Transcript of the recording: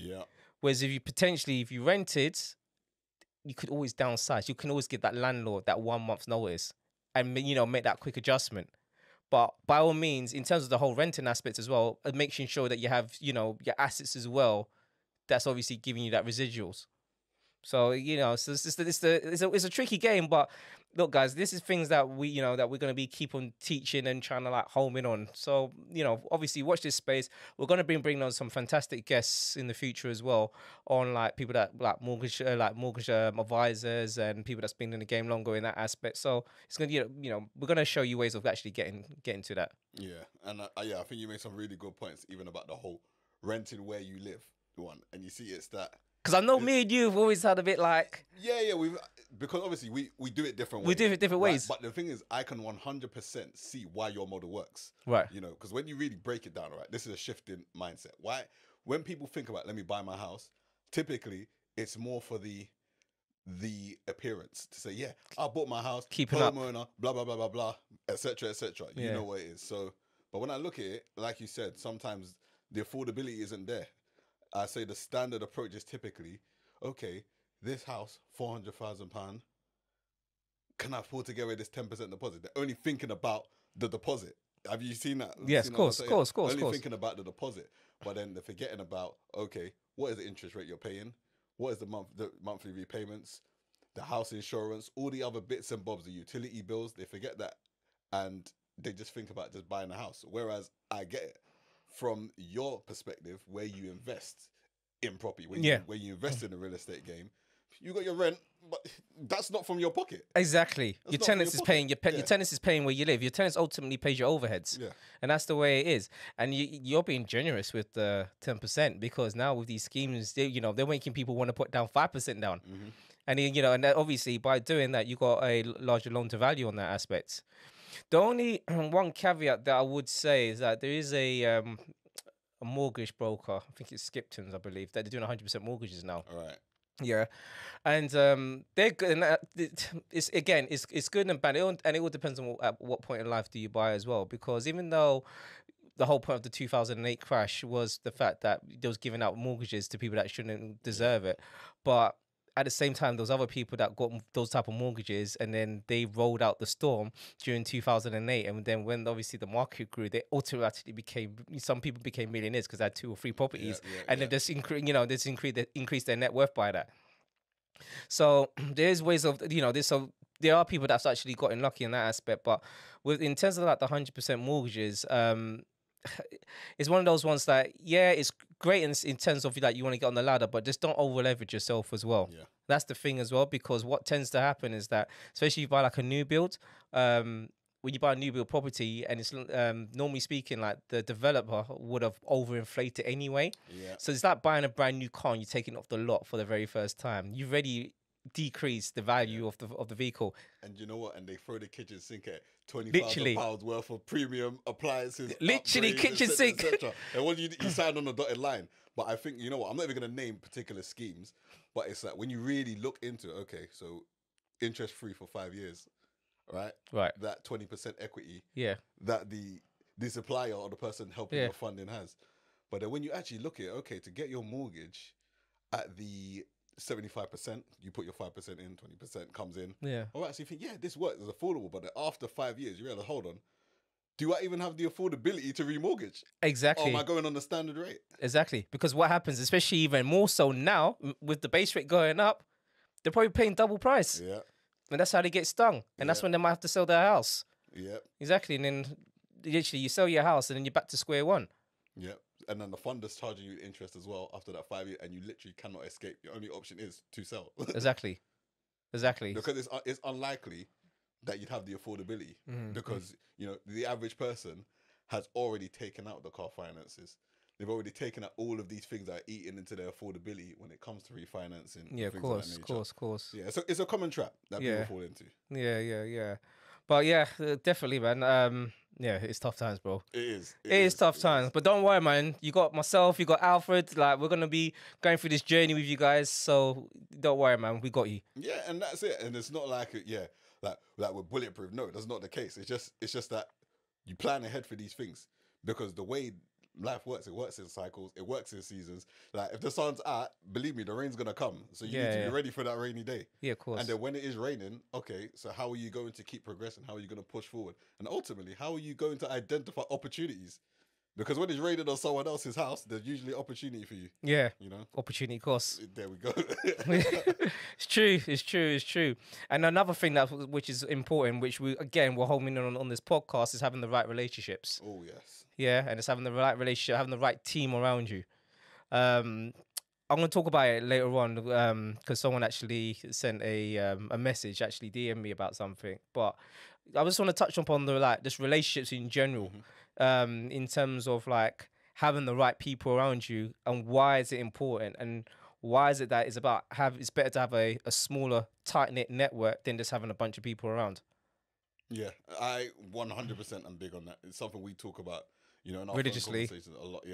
Yeah. Whereas if you rented, you could always downsize. You can always give that landlord that 1 month's notice and, make that quick adjustment. But by all means, in terms of the whole renting aspect as well, making sure that you have, your assets as well, that's obviously giving you that residuals. So so it's a tricky game, but look, guys, this is things that that we're gonna be keep on teaching and trying to home in on. So obviously, watch this space. We're gonna bring on some fantastic guests in the future as well, on people that mortgage advisors and people that's been in the game longer in that aspect. So it's gonna we're gonna show you ways of actually getting to that. Yeah, and I think you made some really good points, even about the whole renting where you live one, and you see it's that. Because I know me and you have always had a bit because obviously we do it different ways. We do it different ways. But the thing is, I can 100% see why your model works. Right. Because when you really break it down, right, this is a shift in mindset. Why? When people think about, let me buy my house, typically it's more for the appearance to say, yeah, I bought my house, keeping up, homeowner, blah blah blah blah blah, etc. etc. You know what it is. So, but when I look at it, like you said, sometimes the affordability isn't there. I say the standard approach is typically, okay, this house, £400,000. Can I afford to get rid of this 10% deposit? They're only thinking about the deposit. Have you seen that? Yes, of course. Only thinking about the deposit, but then they're forgetting about, okay, what is the interest rate you're paying? What is the monthly repayments? The house insurance, all the other bits and bobs, the utility bills. They forget that, and they just think about just buying a house. Whereas I get it from your perspective, where you invest in property, when you invest in the real estate game, you got your rent, but that's not from your pocket. Exactly. Your tenants is paying. Your tenants is paying where you live. Your tenants ultimately pays your overheads. Yeah. And that's the way it is. And you're being generous with the 10%, because now with these schemes, they're making people want to put down 5% down. Mm-hmm. And and obviously by doing that, you got a larger loan to value on that aspect. The only one caveat that I would say is that there is a mortgage broker, I think it's Skipton's, I believe, that they're doing 100% mortgages now. All right. Yeah, and they're good. And it's good and bad, and it all depends on at what point in life do you buy as well. Because even though the whole point of the 2008 crash was the fact that they was giving out mortgages to people that shouldn't deserve it, but at the same time, those other people that got those type of mortgages, and then they rolled out the storm during 2008. And then when obviously the market grew, they automatically some people became millionaires because they had 2 or 3 properties, and they've just increased their net worth by that. So there's ways of, there are people that's actually gotten lucky in that aspect. But in terms of the 100% mortgages, it's one of those ones that, it's great in terms of you want to get on the ladder, but just don't over leverage yourself as well. Yeah. That's the thing as well, because what tends to happen is that, especially if you buy a new build, when you buy a new build property, and it's normally speaking, the developer would have overinflated anyway. Yeah. So it's like buying a brand new car and you're taking it off the lot for the very first time. You've already decreased the value of the vehicle. And you know what? And they throw the kitchen sink at £20,000 worth of premium appliances. Literally, kitchen sink. And when you sign on the dotted line. But I think, you know what? I'm not even going to name particular schemes, but it's like when you really look into it, okay, so interest free for 5 years, right? Right. That 20% equity. Yeah. That the supplier or the person helping your funding has. But then when you actually look at it, okay, to get your mortgage at the 75%, you put your 5% in, 20% comes in. Yeah. All right, so you think, this works, it's affordable. But then after 5 years, you realize, hold on, do I even have the affordability to remortgage? Exactly. Or am I going on the standard rate? Exactly. Because what happens, especially even more so now, with the base rate going up, they're probably paying double price. Yeah. And that's how they get stung. And that's when they might have to sell their house. Yeah. Exactly. And then literally you sell your house and then you're back to square one. Yeah. And then the funder's charging you interest as well after that 5 years, and you literally cannot escape. Your only option is to sell. Exactly. Because it's unlikely that you'd have the affordability, because the average person has already taken out the car finances. They've already taken out all of these things that are eating into their affordability when it comes to refinancing. Yeah, of course. Yeah, so it's a common trap that people fall into. Yeah. But yeah, definitely, man. It's tough times, bro. It is tough times. But don't worry, man. You got myself, you got Alfred. We're going to be going through this journey with you guys. So don't worry, man. We got you. Yeah, and that's it. And it's not like, like we're bulletproof. No, that's not the case. It's just that you plan ahead for these things. Because the way life works. It works in cycles. It works in seasons. Like if the sun's out, believe me, the rain's gonna come. So you need to be ready for that rainy day. Yeah, of course. And then when it is raining, okay, so how are you going to keep progressing? How are you going to push forward? And ultimately, how are you going to identify opportunities? Because when it's raining on someone else's house, there's usually opportunity for you. Yeah, you know, opportunity costs. There we go. It's true. It's true. It's true. And another thing that which is important, which we're homing in on this podcast, is having the right relationships. Oh yes. Yeah, and it's having the right relationship, having the right team around you. I'm going to talk about it later on because someone actually sent a message, actually DM me about something. But I just want to touch upon just relationships in general, in terms of like having the right people around you, and why is it important, and why is it that it's better to have a smaller, tight knit network than just having a bunch of people around. Yeah, I 100% am big on that. It's something we talk about, in our phone Religiously. conversations a lot. Yeah.